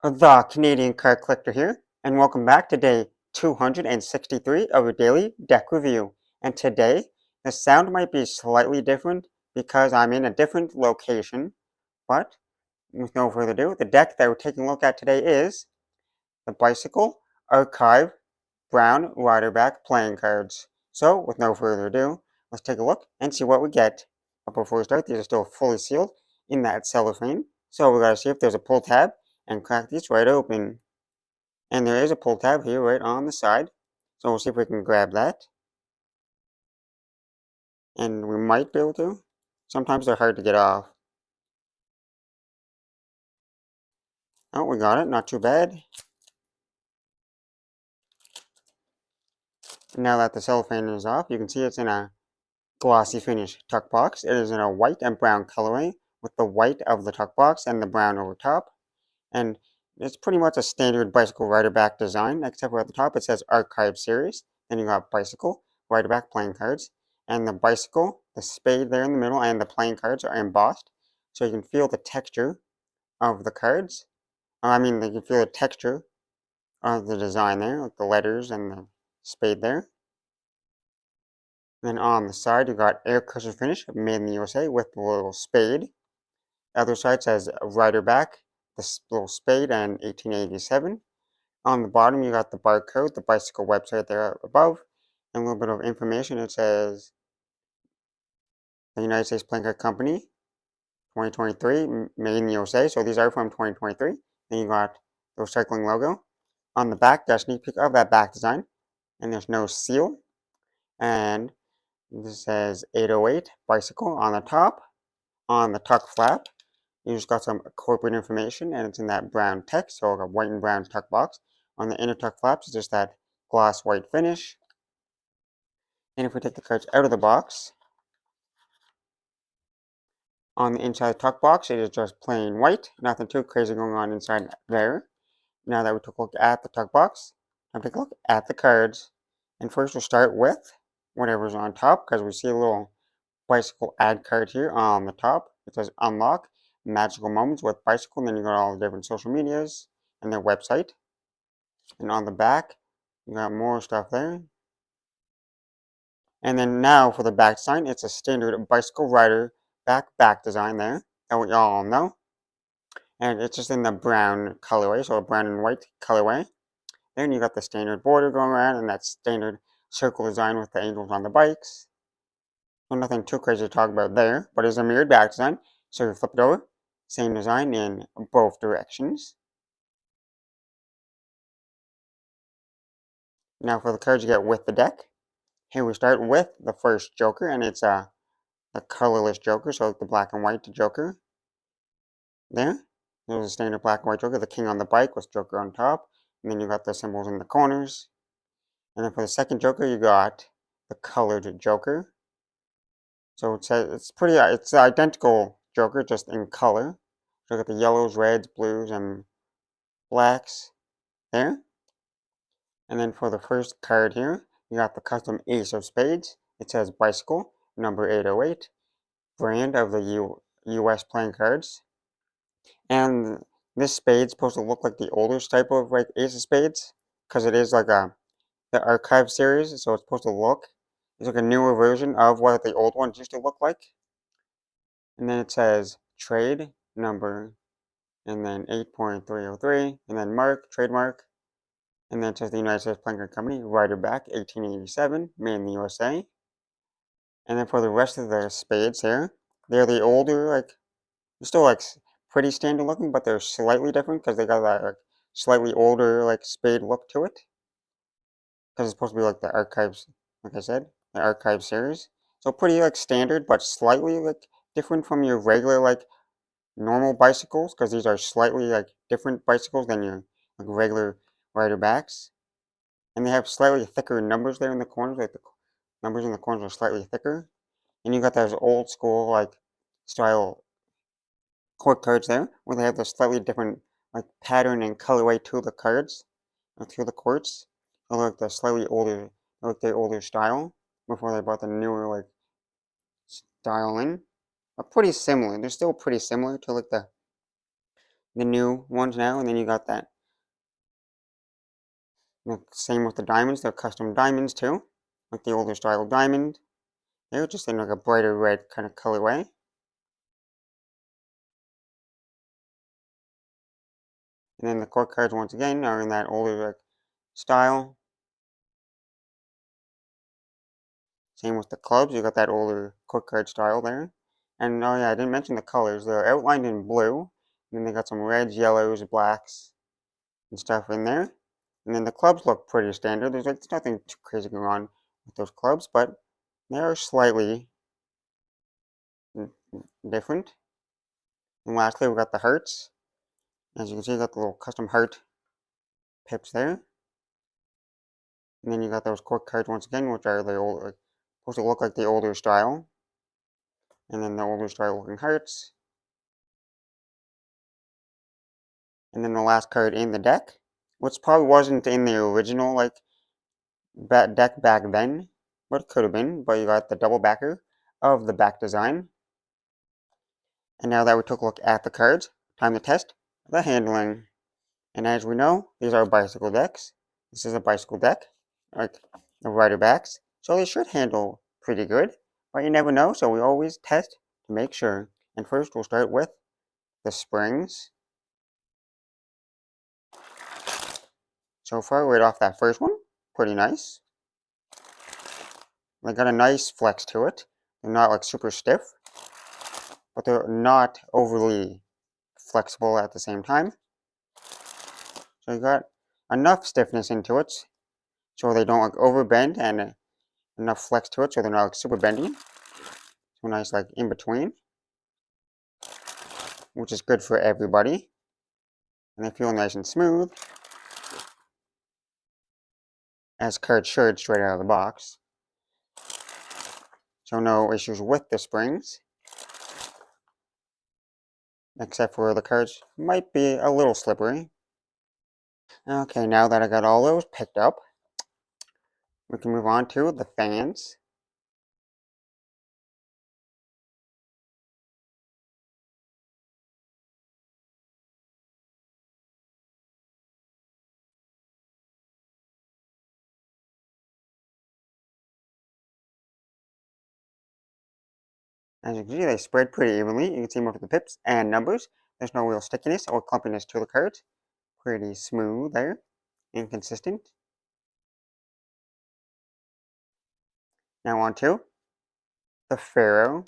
The Canadian Card Collector here, and welcome back to day 263 of your daily deck review. And today, the sound might be slightly different because I'm in a different location, but with no further ado, the deck that we're taking a look at today is the Bicycle Archive Brown Riderback playing cards. So, with no further ado, let's take a look and see what we get. But before we start, these are still fully sealed in that cellophane, so we gotta see if there's a pull tab and crack these right open. And there is a pull tab here right on the side. So we'll see if we can grab that. And we might be able to. Sometimes they're hard to get off. Oh, we got it. Not too bad. And now that the cellophane is off, you can see it's in a glossy finish tuck box. It is in a white and brown colorway with the white of the tuck box and the brown over top. And it's pretty much a standard bicycle rider back design, except for at the top it says Archive Series. Then you got bicycle, rider back playing cards, and the bicycle, the spade there in the middle, and the playing cards are embossed, so you can feel the texture of the cards. I mean, you can feel the texture of the design there, like the letters and the spade there. Then on the side, you got air cushion finish, made in the USA, with the little spade. The other side says rider back, the little spade, and 1887. On the bottom, you got the barcode, the bicycle website there above, and a little bit of information. It says the United States Playing Card Company, 2023, made in the USA. So these are from 2023. Then you got the recycling logo. On the back, there's a sneak peek of that back design, and there's no seal. And this says 808 bicycle on the top. On the tuck flap, you just got some corporate information, and it's in that brown text, so like a white and brown tuck box. On the inner tuck flaps, it's just that gloss white finish. And if we take the cards out of the box, on the inside tuck box, it is just plain white. Nothing too crazy going on inside there. Now that we took a look at the tuck box, now take a look at the cards. And first we'll start with whatever's on top, because we see a little bicycle ad card here on the top. It says unlock magical moments with bicycle, and then you got all the different social medias and their website. And on the back, you got more stuff there. And then now for the back design, it's a standard bicycle rider back design there that we all know. And it's just in the brown colorway, so a brown and white colorway. Then you got the standard border going around and that standard circle design with the angels on the bikes. So nothing too crazy to talk about there, but it's a mirrored back design. So you flip it over, same design in both directions. Now for the cards you get with the deck. Here we start with the first Joker, and it's a colorless Joker, so like the black and white Joker. There. There's a standard black and white Joker, the king on the bike with Joker on top. And then you got the symbols in the corners. And then for the second Joker, you got the colored Joker. So it's pretty, it's the identical Joker, just in color. So you got the yellows, reds, blues, and blacks there. And then for the first card here, you got the custom Ace of Spades. It says Bicycle, number 808, brand of the US playing cards. And this spade's supposed to look like the older type of like Ace of Spades, because it is like the Archive series, so it's supposed to look, it's like a newer version of what the old ones used to look like. And then it says trade number, and then 8.303, and then mark, trademark, and then it says the United States Playing Card Company, Rider Back, 1887, made in the USA. And then for the rest of the spades here, they're the older, like, they're still like pretty standard looking, but they're slightly different because they got that like slightly older like spade look to it. Because it's supposed to be like the archives, like I said, the archive series. So pretty like standard, but slightly like different from your regular like normal bicycles, because these are slightly like different bicycles than your like regular rider backs. And they have slightly thicker numbers there in the corners, like the numbers in the corners are slightly thicker. And you got those old school like style court cards there, where they have the slightly different like pattern and colorway to the cards, to the courts. Or like the slightly older, like the older style before they brought the newer like style in. Are pretty similar. They're still pretty similar to like the the new ones now, and then you got that. Same with the diamonds, they're custom diamonds too, like the older style diamond. They're just in like a brighter red kind of colorway. And then the court cards once again are in that older like style. Same with the clubs, you got that older court card style there. And oh yeah, I didn't mention the colors. They're outlined in blue. And then they got some reds, yellows, blacks, and stuff in there. And then the clubs look pretty standard. There's nothing too crazy going on with those clubs, but they are slightly different. And lastly, we got the hearts. As you can see, you got the little custom heart pips there. And then you got those court cards once again, which are the old, like, supposed to look like the older style. And then the older style looking hearts. And then the last card in the deck, which probably wasn't in the original like deck back then, but it could have been. But you got the double backer of the back design. And now that we took a look at the cards, time to test the handling. And as we know, these are bicycle decks. This is a bicycle deck, like the rider backs, so they should handle pretty good. But you never know, so we always test to make sure. And first, we'll start with the springs. So far, right off that first one, pretty nice. They got a nice flex to it. They're not like super stiff, but they're not overly flexible at the same time. So you got enough stiffness into it so they don't like overbend, and enough flex to it so they're not like super bendy. So nice like in between, which is good for everybody. And they feel nice and smooth, as cards should straight out of the box. So no issues with the springs, except for the cards might be a little slippery. Okay, now that I got all those picked up, we can move on to the fans. As you can see, they spread pretty evenly. You can see more of the pips and numbers. There's no real stickiness or clumpiness to the cards. Pretty smooth there and consistent. Now on to the Pharaoh.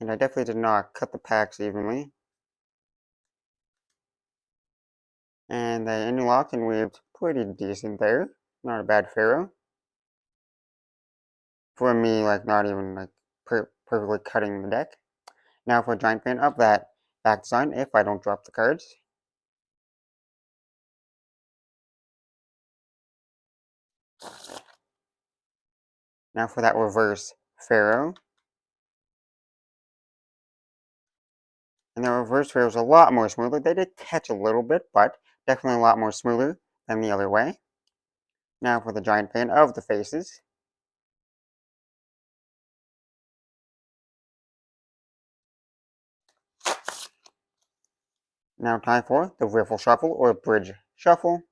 And I definitely did not cut the packs evenly. And they interlocked and weaved pretty decent there. Not a bad Pharaoh. For me, like not even like perfectly cutting the deck. Now for a giant fan of that back design, if I don't drop the cards. Now for that reverse Pharaoh. And the reverse Pharaoh is a lot more smoother. They did catch a little bit, but definitely a lot more smoother than the other way. Now for the giant fan of the faces. Now time for the Riffle Shuffle or Bridge Shuffle.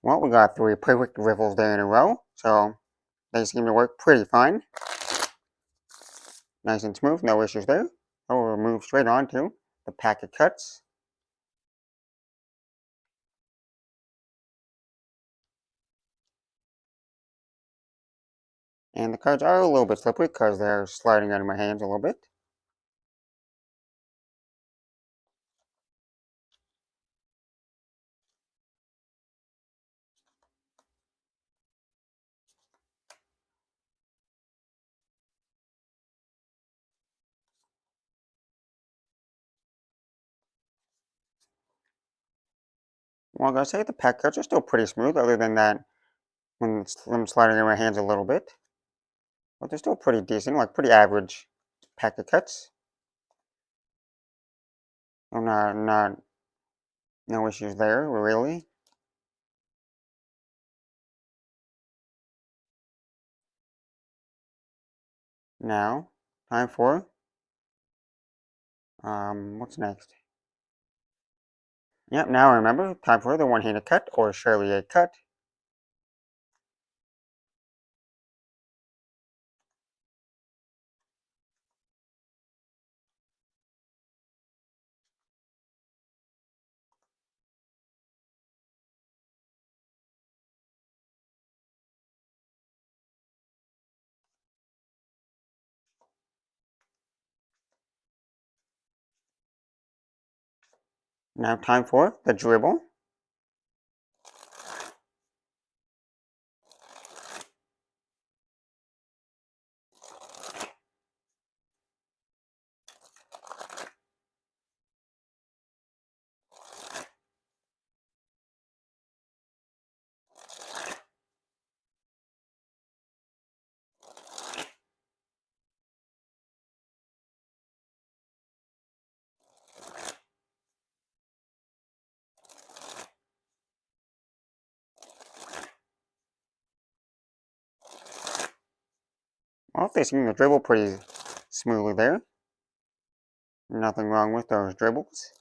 Well, we got 3 perfect riffles there in a row, so they seem to work pretty fine. Nice and smooth, no issues there. So we'll move straight on to the pack of cuts. And the cards are a little bit slippery because they're sliding out of my hands a little bit. Well, I gotta say, the pack cuts are still pretty smooth, other than that when them sliding in my hands a little bit. But they're still pretty decent, like pretty average pack of cuts. I'm not No issues there, really. Now, time for, what's next? Yep, now remember, time for the one-handed cut, or Charlier cut. Now time for the dribble. Well, they seem to dribble pretty smoothly there. Nothing wrong with those dribbles.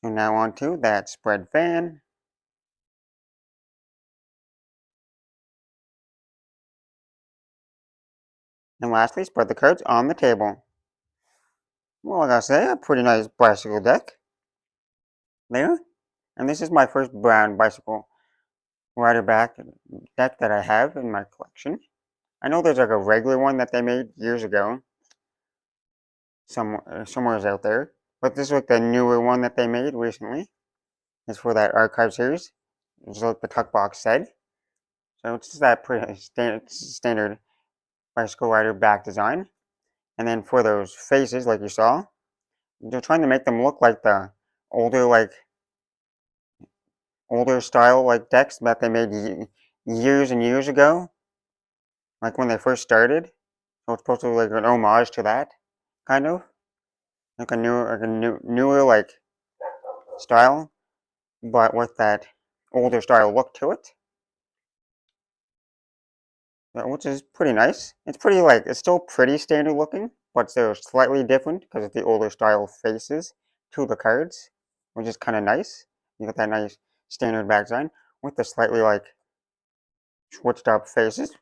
So now on to that spread fan. And lastly, spread the cards on the table. Well, I gotta say, a pretty nice bicycle deck there. And this is my first brown bicycle rider back deck that I have in my collection. I know there's like a regular one that they made years ago, somewhere out there. But this is like the newer one that they made recently. It's for that archive series, just like the tuck box said. So it's just that pretty standard bicycle rider back design. And then for those faces, like you saw, they're trying to make them look like the older, older style decks that they made years and years ago, like when they first started. So it's supposed to be like an homage to that, kind of, like a newer style, but with that older style look to it, which is pretty nice. It's pretty it's still pretty standard looking, but they're slightly different because of the older style faces to the cards, which is kind of nice. You got that nice standard back design with the slightly switched up faces.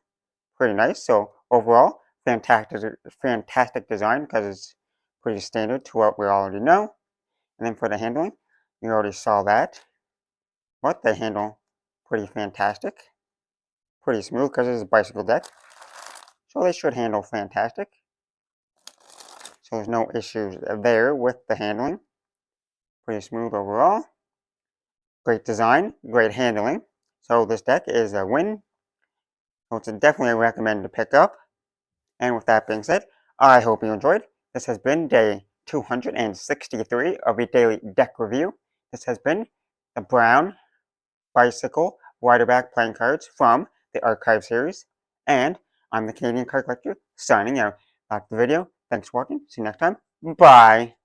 Pretty nice. So overall, fantastic design because it's pretty standard to what we already know. And then for the handling, you already saw that. But they handle pretty fantastic. Pretty smooth because it's a bicycle deck. So they should handle fantastic. So there's no issues there with the handling. Pretty smooth overall. Great design, great handling. So this deck is a win. So it's definitely a recommend to pick up. And with that being said, I hope you enjoyed. This has been day 263 of a daily deck review. This has been the Brown Bicycle Riderback playing cards from the Archive series. And I'm the Canadian Card Collector signing out. Like the video. Thanks for watching. See you next time. Bye.